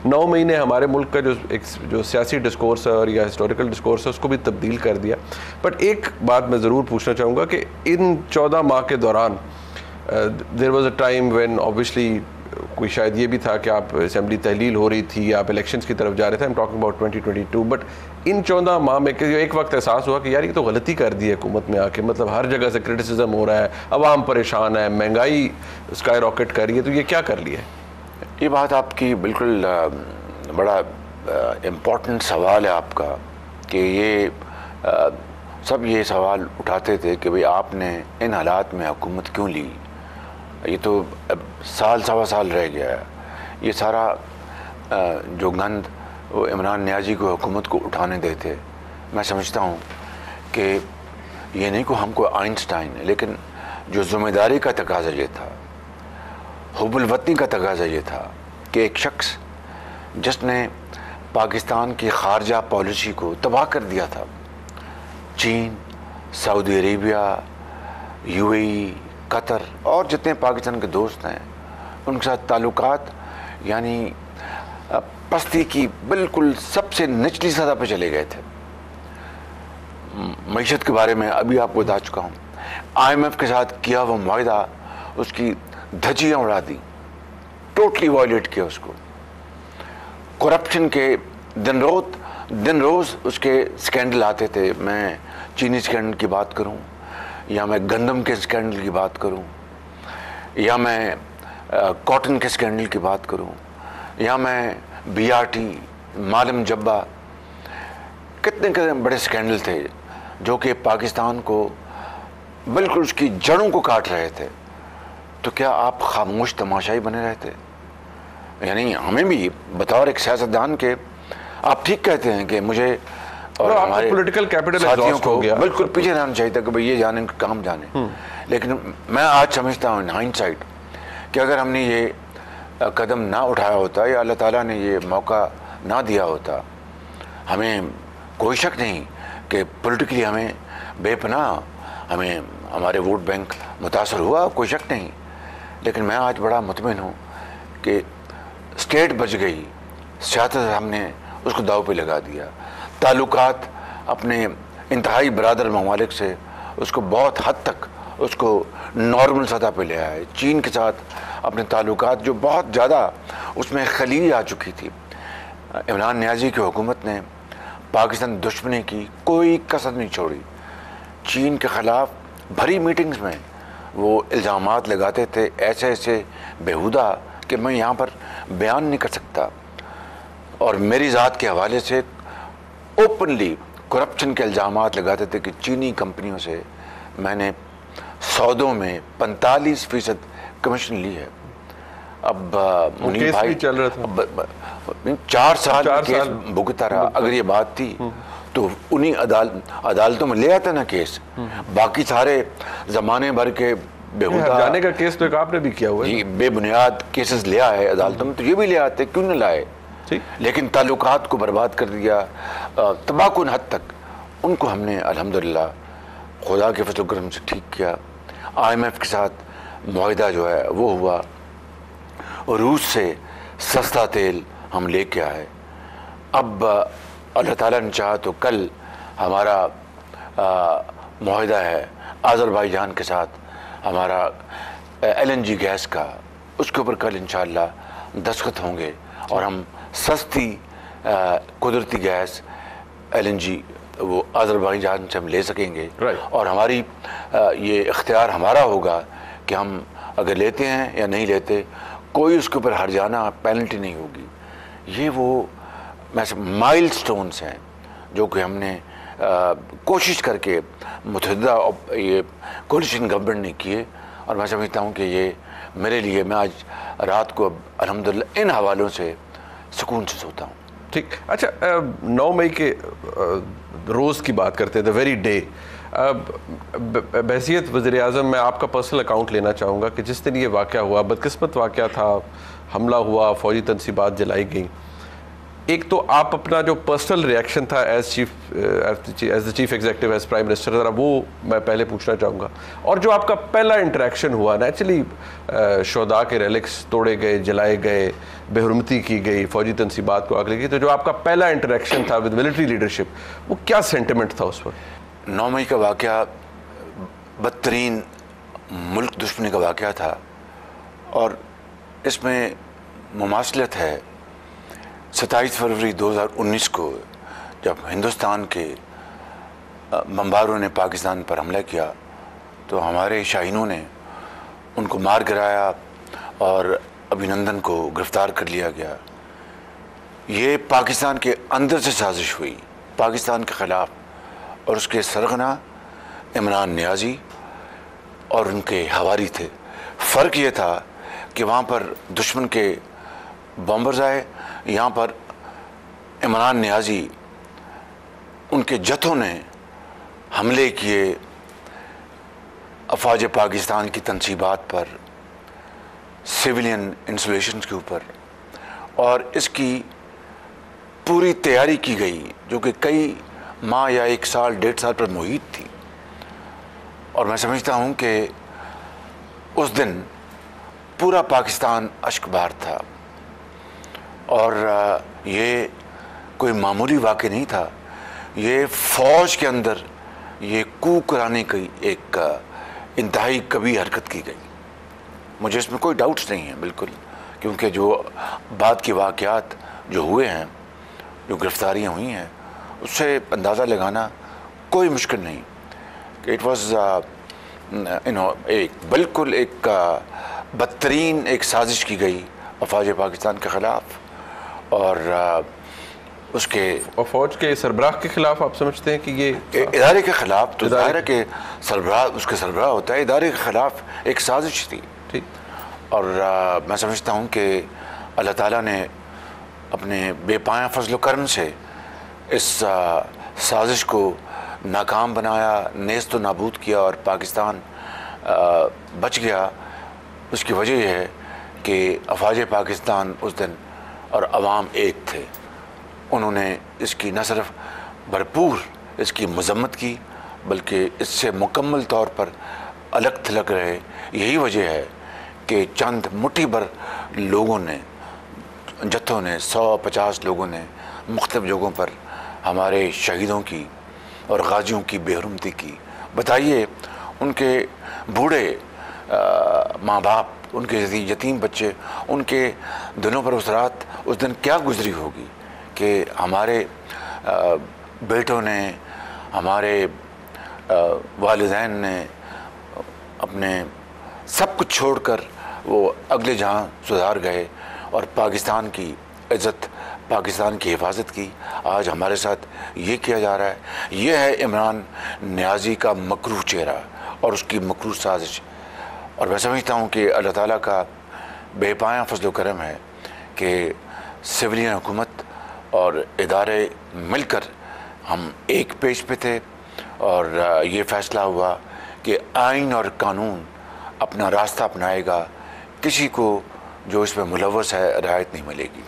9 महीने हमारे मुल्क का जो सियासी डिस्कोर्स है और या हिस्टोरिकल डिस्कोर्स है उसको भी तब्दील कर दिया। बट एक बात मैं ज़रूर पूछना चाहूँगा कि इन 14 माह के दौरान there was a time when obviously कोई शायद ये भी था कि आप असेंबली तहलील हो रही थी, आप इलेक्शंस की तरफ जा रहे थे, I am talking about 2022, but in 14 माह में एक वक्त एहसास हुआ कि यार ये तो गलती कर दी है हुकूमत में आके, मतलब हर जगह से क्रिटिसिज्म हो रहा है, अवाम परेशान है, महंगाई स्काई रॉकेट कर रही है, तो ये क्या कर लिया है? ये बात आपकी बिल्कुल बड़ा इम्पोर्टेंट सवाल है आपका कि ये सब ये सवाल उठाते थे कि भाई आपने इन हालात में हुकूमत क्यों ली। ये तो अब साल सवा साल रह गया है। ये सारा जो गंद वो इमरान नियाज़ी को हुकूमत को उठाने देते। मैं समझता हूँ कि ये नहीं को हमको आइंस्टाइन है, लेकिन जो ज़िम्मेदारी का तकाज़ा ये था, हुब्बुल वतनी का तकाज़ा ये था कि एक शख्स जिसने पाकिस्तान की खारजा पॉलिसी को तबाह कर दिया था, चीन, सऊदी अरेबिया, यूएई, कतर और जितने पाकिस्तान के दोस्त हैं उनके साथ ताल्लुकात यानी पस्ती की बिल्कुल सबसे निचली सतह पे चले गए थे। मईशत के बारे में अभी आपको बता चुका हूँ। IMF के साथ किया हुआ मुआहिदा उसकी धज्जियाँ उड़ा दी, टोटली वायलेट किया उसको। करप्शन के दिन रोज़ उसके स्कैंडल आते थे। मैं चीनी स्कैंडल की बात करूं, या मैं गंदम के स्कैंडल की बात करूं, या मैं कॉटन के स्कैंडल की बात करूं, या मैं BRT, मालम जब्बा, कितने बड़े स्कैंडल थे जो कि पाकिस्तान को बिल्कुल उसकी जड़ों को काट रहे थे। तो क्या आप खामोश तमाशाई बने रहते? यानी हमें भी बतौर एक सियासतदान के, आप ठीक कहते हैं कि मुझे और हमारे पॉलिटिकल कैपिटल साथियों को बिल्कुल पीछे रहना चाहिए था कि भाई ये जाने काम जाने। लेकिन मैं आज समझता हूँ इन हाइंडसाइट कि अगर हमने ये कदम ना उठाया होता या अल्लाह ताला ने ये मौका ना दिया होता, हमें कोई शक नहीं कि पॉलिटिकली हमें बेपनाह हमें हमारे वोट बैंक मुतासर हुआ, कोई शक नहीं। लेकिन मैं आज बड़ा मुतमिन हूँ कि स्टेट बच गई, सियासत हमने उसको दाव पे लगा दिया। ताल्लुकात अपने इंतहाई बरादर ममालिक से उसको बहुत हद तक उसको नॉर्मल सतह पे ले आए। चीन के साथ अपने ताल्लुकात जो बहुत ज़्यादा उसमें खलील आ चुकी थी, इमरान नियाज़ी की हुकूमत ने पाकिस्तान दुश्मनी की कोई कसर नहीं छोड़ी। चीन के ख़िलाफ़ भरी मीटिंग्स में वो इल्ज़ामात लगाते थे ऐसे ऐसे बेहुदा कि मैं यहाँ पर बयान नहीं कर सकता। और मेरी ज़ात के हवाले से ओपनली करप्शन के इल्ज़ामात लगाते थे कि चीनी कंपनियों से मैंने सौदों में 45% कमीशन ली है। अब मुनीर भाई चल रहा था, 4 साल केस भुगता रहा। अगर ये बात थी तो उन्हीं अदालतों में ले आता ना केस। बाकी सारे ज़माने भर के बेहुदा जाने का केस तो आपने भी किया हुआ है जी, बेबुनियाद केसेस ले आए अदालतों में, तो ये भी ले आते, क्यों न लाए। लेकिन ताल्लुकात को बर्बाद कर दिया, तबाहकुन हद तक उनको हमने अल्हम्दुलिल्लाह खुदा के फजल करम से ठीक किया। IMF के साथ मुआहिदा जो है वो हुआ, और रूस से सस्ता तेल हम लेके आए। अब अल्लाह ताला ने चाहा तो कल हमारा मुआहिदा है अज़रबैजान के साथ, हमारा LNG गैस का, उसके ऊपर कल इंशाअल्लाह दस्तखत होंगे और हम सस्ती कुदरती गैस LNG वो अज़रबैजान से हम ले सकेंगे। और हमारी ये इख्तियार हमारा होगा कि हम अगर लेते हैं या नहीं लेते, कोई उसके ऊपर हर्जाना पेनल्टी नहीं होगी। ये वो माइलस्टोन्स हैं जो कि हमने कोशिश करके मुतहदा ये कोलिशन गवर्नमेंट ने किए। और मैं समझता हूँ कि ये मेरे लिए, मैं आज रात को अल्हम्दुलिल्लाह इन हवालों से सुकून से सोता हूँ। ठीक, अच्छा 9 मई के रोज़ की बात करते हैं, द वेरी डे। बहैसियत वज़ीर-ए-आज़म मैं आपका पर्सनल अकाउंट लेना चाहूँगा कि जिस दिन ये वाक़या हुआ, बदकिस्मत वाक़या था, हमला हुआ, फ़ौजी तनसीबात जलाई गई, एक तो आप अपना जो पर्सनल रिएक्शन था as the chief executive as prime minister, ज़रा वो मैं पहले पूछना चाहूँगा। और जो आपका पहला इंटरेक्शन हुआ, नेचुरली शोदा के रेलिक्स तोड़े गए, जलाए गए, बेहुरमती की गई, फौजी तनसीबात को आग लगी, तो जो आपका पहला इंटरेक्शन था विद मिलिट्री लीडरशिप, वो क्या सेंटिमेंट था उस वक्त? 9 मई का वाक़या बदतरीन मुल्क दुश्मनी का वाक़या था और इसमें मुमासलत है 27 फरवरी 2019 को जब हिंदुस्तान के बमबारों ने पाकिस्तान पर हमला किया तो हमारे शाहीनों ने उनको मार गिराया और अभिनंदन को गिरफ्तार कर लिया गया। ये पाकिस्तान के अंदर से साजिश हुई पाकिस्तान के ख़िलाफ़ और उसके सरगना इमरान नियाज़ी और उनके हवारी थे। फ़र्क ये था कि वहाँ पर दुश्मन के बॉम्बर्स आए, यहाँ पर इमरान नियाज़ी उनके जत्थों ने हमले किए अफवाज पाकिस्तान की तनसीबात पर, सिविलियन इंस्टॉलेशंस के ऊपर, और इसकी पूरी तैयारी की गई जो कि कई माह या 1 साल 1.5 साल पर मुहित थी। और मैं समझता हूँ कि उस दिन पूरा पाकिस्तान अश्कबार था और ये कोई मामूली वाक़या नहीं था। ये फ़ौज के अंदर ये कू कराने की एक इंतहाई कभी हरकत की गई। मुझे इसमें कोई डाउट्स नहीं है बिल्कुल, क्योंकि जो बाद के वाक़यात जो हुए हैं, जो गिरफ्तारियाँ हुई हैं, उससे अंदाज़ा लगाना कोई मुश्किल नहीं कि इट वाज एक बिल्कुल एक बदतरीन एक साजिश की गई अफवाज पाकिस्तान के ख़िलाफ़ और उसके और फौज के सरबराह के ख़िलाफ़। आप समझते हैं कि ये इदारे के ख़िलाफ़, तो इदारे के सरबराह, उसके सरबराह होता है, इदारे के ख़िलाफ़ एक साजिश थी। ठीक। और मैं समझता हूँ कि अल्लाह ताला ने अपने बेपाया फजल करम से इस साजिश को नाकाम बनाया, नेस्त व नाबूद किया और पाकिस्तान बच गया। उसकी वजह यह है कि अफवाज पाकिस्तान उस दिन और अवाम एक थे। उन्होंने इसकी न सिर्फ भरपूर इसकी मजम्मत की, बल्कि इससे मुकम्मल तौर पर अलग थलग रहे। यही वजह है कि चंद मुट्ठी भर लोगों ने, जत्थों ने, 150 लोगों ने मुख्तलिफ जगहों पर हमारे शहीदों की और गाजियों की बेहुरमती की। बताइए उनके बूढ़े माँ बाप, उनके यतीम बच्चे, उनके दिलों पर उस रात, उस दिन क्या गुजरी होगी कि हमारे बेटों ने, हमारे वालिदैन ने अपने सब कुछ छोड़कर वो अगले जहाँ सुधार गए और पाकिस्तान की इज़्ज़त, पाकिस्तान की हिफाजत की। आज हमारे साथ ये किया जा रहा है। ये है इमरान नियाज़ी का मकरूह चेहरा और उसकी मकरूह साजिश। और मैं समझता हूँ कि अल्लाह ताला का बेपाया फजल करम है कि सिविलियन हुकूमत और इदारे मिलकर हम एक पेज पे थे और ये फ़ैसला हुआ कि आइन और कानून अपना रास्ता अपनाएगा, किसी को जो इसमें मुलव्वस है रियायत नहीं मिलेगी।